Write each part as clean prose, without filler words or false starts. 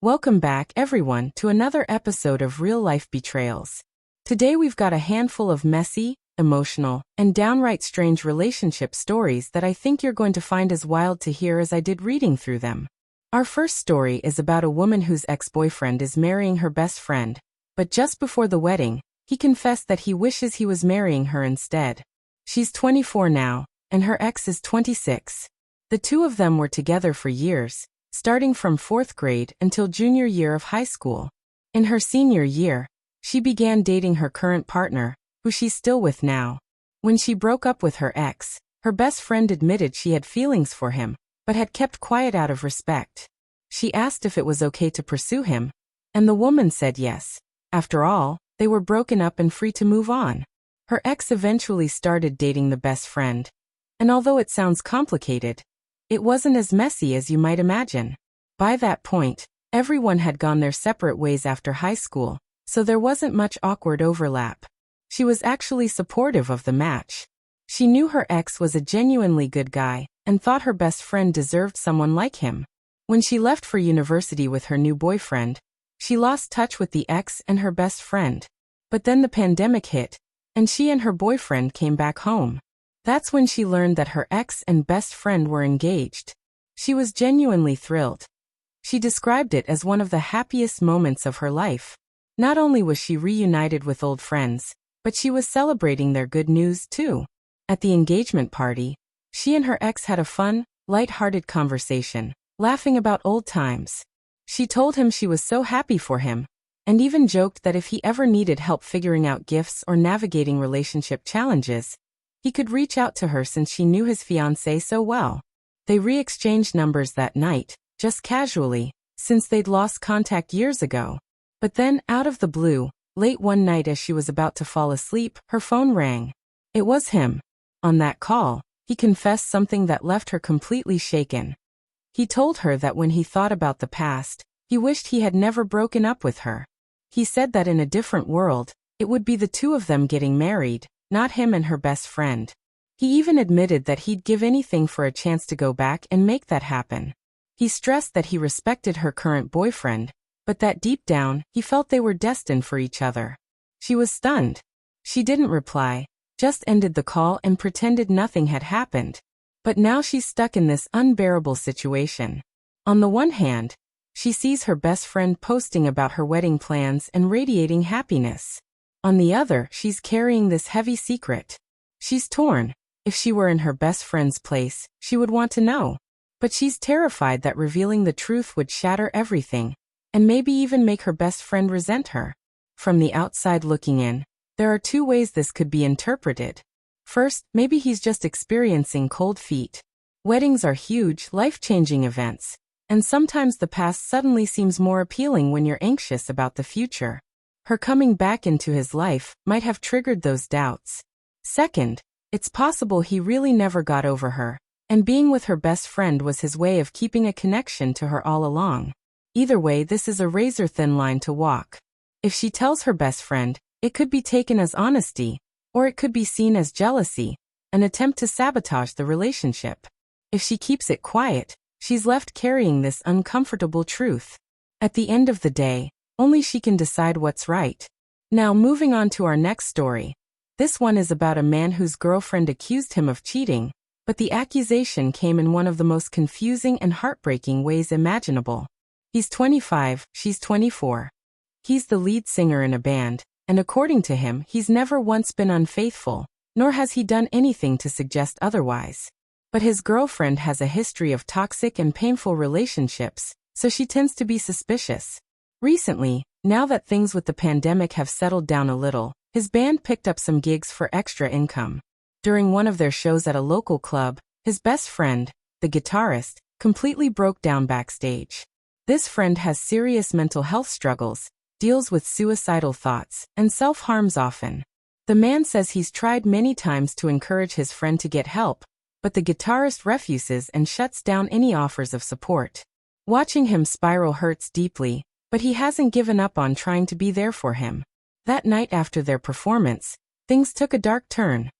Welcome back, everyone, to another episode of Real Life Betrayals. Today we've got a handful of messy, emotional, and downright strange relationship stories that I think you're going to find as wild to hear as I did reading through them. Our first story is about a woman whose ex-boyfriend is marrying her best friend, but just before the wedding, he confessed that he wishes he was marrying her instead. She's 24 now, and her ex is 26. The two of them were together for years, starting from 4th grade until junior year of high school. In her senior year, she began dating her current partner, who she's still with now. When she broke up with her ex, her best friend admitted she had feelings for him, but had kept quiet out of respect. She asked if it was okay to pursue him, and the woman said yes. After all, they were broken up and free to move on. Her ex eventually started dating the best friend. And although it sounds complicated, it wasn't as messy as you might imagine. By that point, everyone had gone their separate ways after high school, so there wasn't much awkward overlap. She was actually supportive of the match. She knew her ex was a genuinely good guy, and thought her best friend deserved someone like him. When she left for university with her new boyfriend, she lost touch with the ex and her best friend. But then the pandemic hit, and she and her boyfriend came back home. That's when she learned that her ex and best friend were engaged. She was genuinely thrilled. She described it as one of the happiest moments of her life. Not only was she reunited with old friends, but she was celebrating their good news too. At the engagement party, she and her ex had a fun, light-hearted conversation, laughing about old times. She told him she was so happy for him, and even joked that if he ever needed help figuring out gifts or navigating relationship challenges, he could reach out to her since she knew his fiancée so well. They re-exchanged numbers that night, just casually, since they'd lost contact years ago. But then, out of the blue, late one night as she was about to fall asleep, her phone rang. It was him. On that call, he confessed something that left her completely shaken. He told her that when he thought about the past, he wished he had never broken up with her. He said that in a different world, it would be the two of them getting married, not him and her best friend. He even admitted that he'd give anything for a chance to go back and make that happen. He stressed that he respected her current boyfriend, but that deep down, he felt they were destined for each other. She was stunned. She didn't reply, just ended the call and pretended nothing had happened. But now she's stuck in this unbearable situation. On the one hand, she sees her best friend posting about her wedding plans and radiating happiness. On the other, she's carrying this heavy secret. She's torn. If she were in her best friend's place, she would want to know. But she's terrified that revealing the truth would shatter everything, and maybe even make her best friend resent her. From the outside looking in, there are two ways this could be interpreted. First, maybe he's just experiencing cold feet. Weddings are huge, life-changing events, and sometimes the past suddenly seems more appealing when you're anxious about the future. Her coming back into his life might have triggered those doubts. Second, it's possible he really never got over her, and being with her best friend was his way of keeping a connection to her all along. Either way, this is a razor-thin line to walk. If she tells her best friend, it could be taken as honesty, or it could be seen as jealousy, an attempt to sabotage the relationship. If she keeps it quiet, she's left carrying this uncomfortable truth. At the end of the day, only she can decide what's right. Now moving on to our next story. This one is about a man whose girlfriend accused him of cheating, but the accusation came in one of the most confusing and heartbreaking ways imaginable. He's 25, she's 24. He's the lead singer in a band, and according to him, he's never once been unfaithful, nor has he done anything to suggest otherwise. But his girlfriend has a history of toxic and painful relationships, so she tends to be suspicious. Recently, now that things with the pandemic have settled down a little, his band picked up some gigs for extra income. During one of their shows at a local club, his best friend, the guitarist, completely broke down backstage. This friend has serious mental health struggles, deals with suicidal thoughts, and self-harms often. The man says he's tried many times to encourage his friend to get help, but the guitarist refuses and shuts down any offers of support. Watching him spiral hurts deeply, but he hasn't given up on trying to be there for him. That night after their performance, things took a dark turn.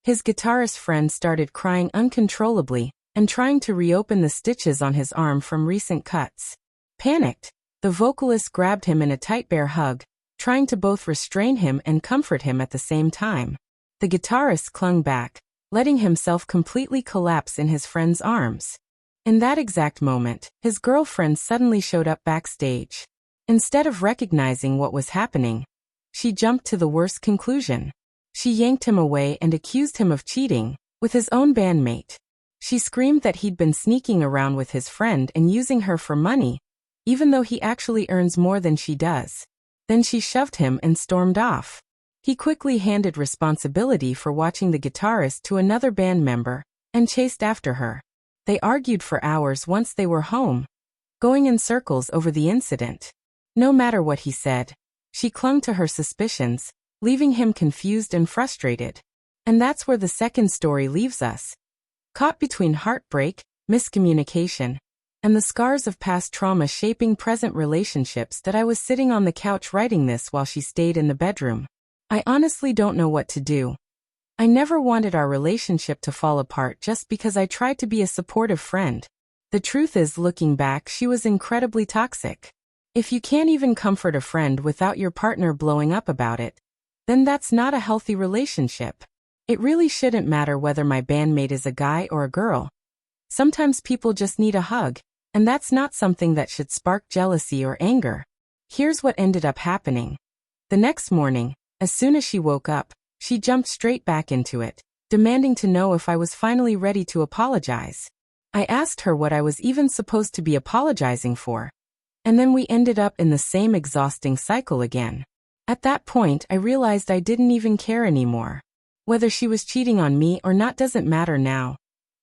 His guitarist friend started crying uncontrollably and trying to reopen the stitches on his arm from recent cuts. Panicked, The vocalist grabbed him in a tight bear hug, trying to both restrain him and comfort him at the same time. The guitarist clung back, letting himself completely collapse in his friend's arms. In that exact moment, his girlfriend suddenly showed up backstage. Instead of recognizing what was happening, she jumped to the worst conclusion. She yanked him away and accused him of cheating with his own bandmate. She screamed that he'd been sneaking around with his friend and using her for money, even though he actually earns more than she does. Then she shoved him and stormed off. He quickly handed responsibility for watching the guitarist to another band member and chased after her. They argued for hours once they were home, going in circles over the incident. No matter what he said, she clung to her suspicions, leaving him confused and frustrated. And that's where the second story leaves us. Caught between heartbreak, miscommunication, and the scars of past trauma shaping present relationships, that I was sitting on the couch writing this while she stayed in the bedroom. I honestly don't know what to do. I never wanted our relationship to fall apart just because I tried to be a supportive friend. The truth is, looking back, she was incredibly toxic. If you can't even comfort a friend without your partner blowing up about it, then that's not a healthy relationship. It really shouldn't matter whether my bandmate is a guy or a girl. Sometimes people just need a hug, and that's not something that should spark jealousy or anger. Here's what ended up happening. The next morning, as soon as she woke up, she jumped straight back into it, demanding to know if I was finally ready to apologize. I asked her what I was even supposed to be apologizing for. And then we ended up in the same exhausting cycle again. At that point, I realized I didn't even care anymore. Whether she was cheating on me or not doesn't matter now.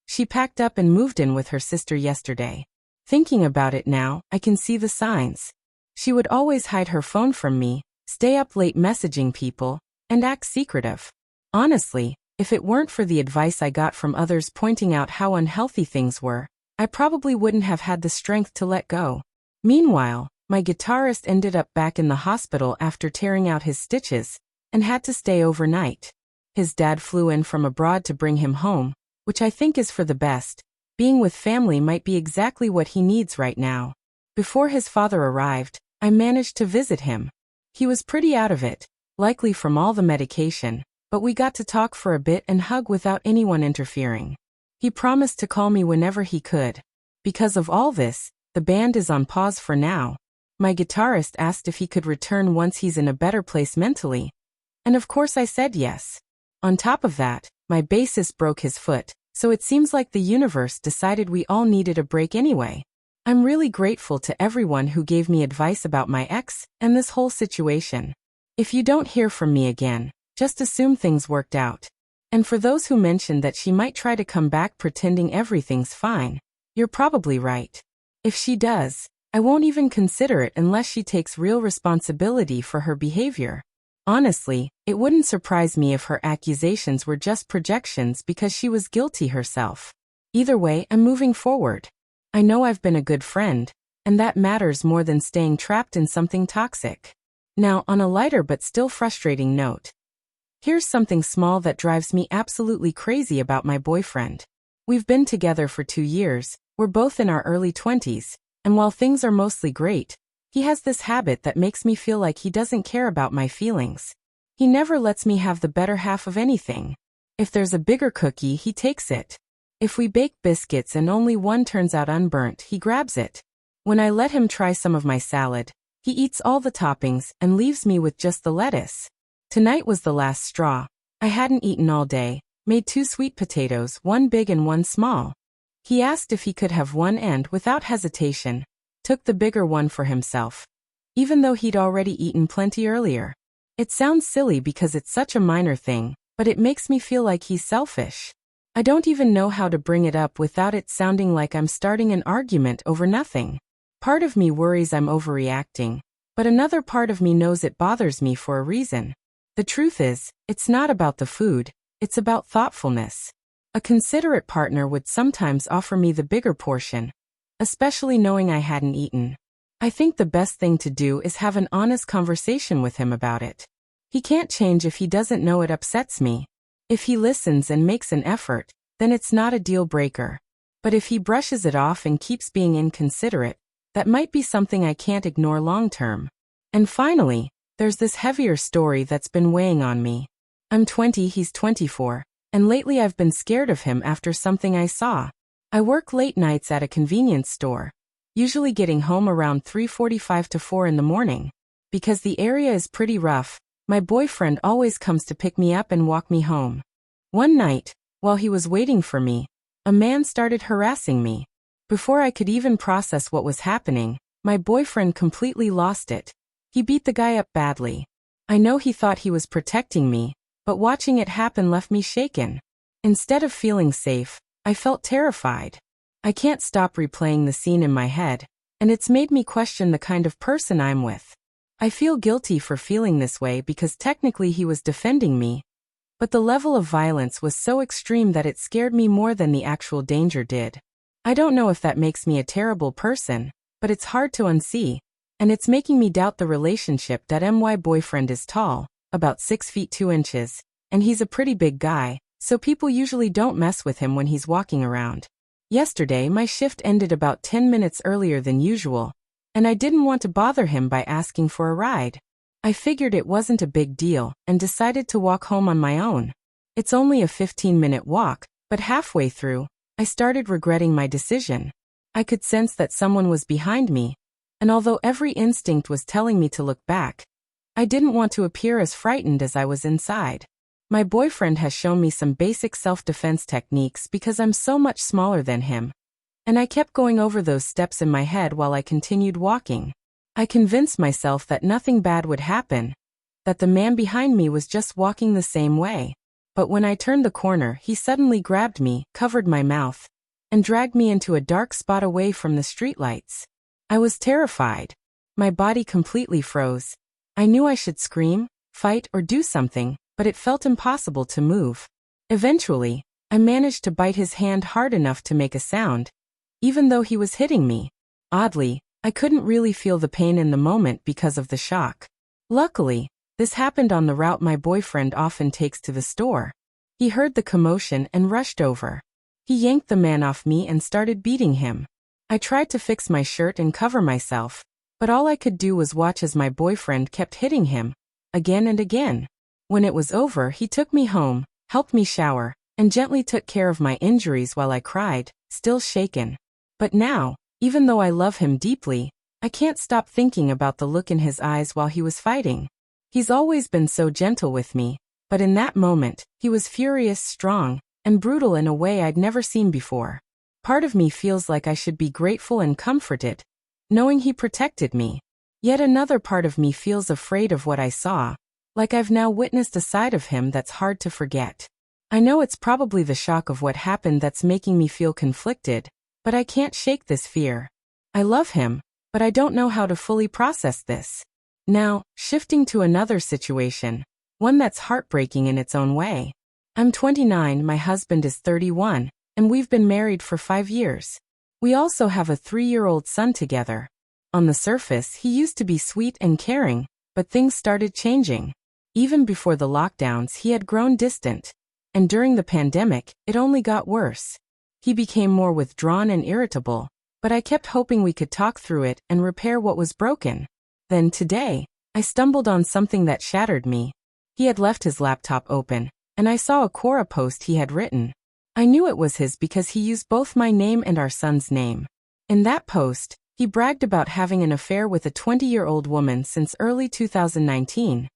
She packed up and moved in with her sister yesterday. Thinking about it now, I can see the signs. She would always hide her phone from me, stay up late messaging people, and act secretive. Honestly, if it weren't for the advice I got from others pointing out how unhealthy things were, I probably wouldn't have had the strength to let go. Meanwhile, my guitarist ended up back in the hospital after tearing out his stitches, and had to stay overnight. His dad flew in from abroad to bring him home, which I think is for the best. Being with family might be exactly what he needs right now. Before his father arrived, I managed to visit him. He was pretty out of it, likely from all the medication, but we got to talk for a bit and hug without anyone interfering. He promised to call me whenever he could. Because of all this, the band is on pause for now. My guitarist asked if he could return once he's in a better place mentally, and of course I said yes. On top of that, my bassist broke his foot, so it seems like the universe decided we all needed a break anyway. I'm really grateful to everyone who gave me advice about my ex and this whole situation. If you don't hear from me again, just assume things worked out. And for those who mentioned that she might try to come back pretending everything's fine, you're probably right. If she does, I won't even consider it unless she takes real responsibility for her behavior. Honestly, it wouldn't surprise me if her accusations were just projections because she was guilty herself. Either way, I'm moving forward. I know I've been a good friend, and that matters more than staying trapped in something toxic. Now, on a lighter but still frustrating note, here's something small that drives me absolutely crazy about my boyfriend. We've been together for 2 years, we're both in our early 20s, and while things are mostly great, he has this habit that makes me feel like he doesn't care about my feelings. He never lets me have the better half of anything. If there's a bigger cookie, he takes it. If we bake biscuits and only one turns out unburnt, he grabs it. When I let him try some of my salad, he eats all the toppings and leaves me with just the lettuce. Tonight was the last straw. I hadn't eaten all day, made 2 sweet potatoes, one big and one small. He asked if he could have one and, without hesitation, took the bigger one for himself, even though he'd already eaten plenty earlier. It sounds silly because it's such a minor thing, but it makes me feel like he's selfish. I don't even know how to bring it up without it sounding like I'm starting an argument over nothing. Part of me worries I'm overreacting, but another part of me knows it bothers me for a reason. The truth is, it's not about the food, it's about thoughtfulness. A considerate partner would sometimes offer me the bigger portion, especially knowing I hadn't eaten. I think the best thing to do is have an honest conversation with him about it. He can't change if he doesn't know it upsets me. If he listens and makes an effort, then it's not a deal breaker. But if he brushes it off and keeps being inconsiderate, That might be something I can't ignore long term. And finally, there's this heavier story that's been weighing on me. I'm 20, he's 24, and lately I've been scared of him after something I saw. I work late nights at a convenience store, usually getting home around 3:45 to 4 in the morning. Because the area is pretty rough, my boyfriend always comes to pick me up and walk me home. One night, while he was waiting for me, a man started harassing me. Before I could even process what was happening, my boyfriend completely lost it. He beat the guy up badly. I know he thought he was protecting me, but watching it happen left me shaken. Instead of feeling safe, I felt terrified. I can't stop replaying the scene in my head, and it's made me question the kind of person I'm with. I feel guilty for feeling this way because technically he was defending me, but the level of violence was so extreme that it scared me more than the actual danger did. I don't know if that makes me a terrible person, but it's hard to unsee, and it's making me doubt the relationship. That my boyfriend is tall, about 6 feet 2 inches, and he's a pretty big guy, so people usually don't mess with him when he's walking around. Yesterday my shift ended about 10 minutes earlier than usual, and I didn't want to bother him by asking for a ride. I figured it wasn't a big deal and decided to walk home on my own. It's only a 15-minute walk, but halfway through, I started regretting my decision. I could sense that someone was behind me, and although every instinct was telling me to look back, I didn't want to appear as frightened as I was inside. My boyfriend has shown me some basic self-defense techniques because I'm so much smaller than him, and I kept going over those steps in my head while I continued walking. I convinced myself that nothing bad would happen, that the man behind me was just walking the same way. But when I turned the corner, he suddenly grabbed me, covered my mouth, and dragged me into a dark spot away from the streetlights. I was terrified. My body completely froze. I knew I should scream, fight, or do something, but it felt impossible to move. Eventually, I managed to bite his hand hard enough to make a sound, even though he was hitting me. Oddly, I couldn't really feel the pain in the moment because of the shock. Luckily, this happened on the route my boyfriend often takes to the store. He heard the commotion and rushed over. He yanked the man off me and started beating him. I tried to fix my shirt and cover myself, but all I could do was watch as my boyfriend kept hitting him, again and again. When it was over, he took me home, helped me shower, and gently took care of my injuries while I cried, still shaken. But now, even though I love him deeply, I can't stop thinking about the look in his eyes while he was fighting. He's always been so gentle with me, but in that moment, he was furious, strong, and brutal in a way I'd never seen before. Part of me feels like I should be grateful and comforted, knowing he protected me. Yet another part of me feels afraid of what I saw, like I've now witnessed a side of him that's hard to forget. I know it's probably the shock of what happened that's making me feel conflicted, but I can't shake this fear. I love him, but I don't know how to fully process this. Now, shifting to another situation, one that's heartbreaking in its own way. I'm 29, my husband is 31, and we've been married for 5 years. We also have a 3-year-old son together. On the surface, he used to be sweet and caring, but things started changing. Even before the lockdowns, he had grown distant, and during the pandemic, it only got worse. He became more withdrawn and irritable, but I kept hoping we could talk through it and repair what was broken. Then today, I stumbled on something that shattered me. He had left his laptop open, and I saw a Quora post he had written. I knew it was his because he used both my name and our son's name. In that post, he bragged about having an affair with a 20-year-old woman since early 2019.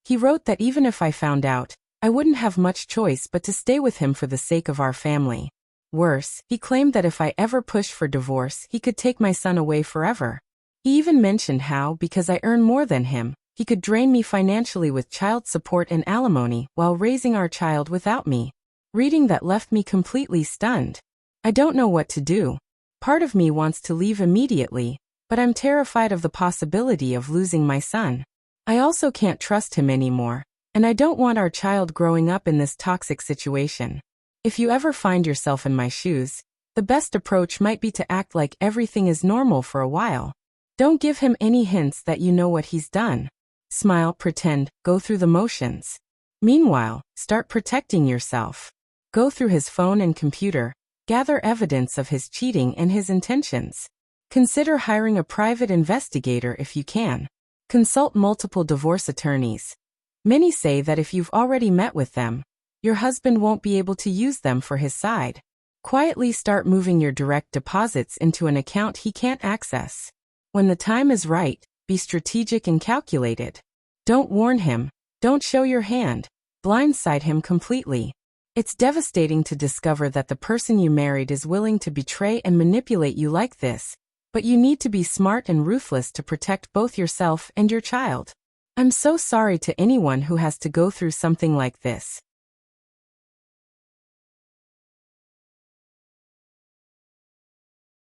He wrote that even if I found out, I wouldn't have much choice but to stay with him for the sake of our family. Worse, he claimed that if I ever pushed for divorce, he could take my son away forever. He even mentioned how, because I earn more than him, he could drain me financially with child support and alimony while raising our child without me. Reading that left me completely stunned. I don't know what to do. Part of me wants to leave immediately, but I'm terrified of the possibility of losing my son. I also can't trust him anymore, and I don't want our child growing up in this toxic situation. If you ever find yourself in my shoes, the best approach might be to act like everything is normal for a while. Don't give him any hints that you know what he's done. Smile, pretend, go through the motions. Meanwhile, start protecting yourself. Go through his phone and computer, gather evidence of his cheating and his intentions. Consider hiring a private investigator if you can. Consult multiple divorce attorneys. Many say that if you've already met with them, your husband won't be able to use them for his side. Quietly start moving your direct deposits into an account he can't access. When the time is right, be strategic and calculated. Don't warn him. Don't show your hand. Blindside him completely. It's devastating to discover that the person you married is willing to betray and manipulate you like this, but you need to be smart and ruthless to protect both yourself and your child. I'm so sorry to anyone who has to go through something like this.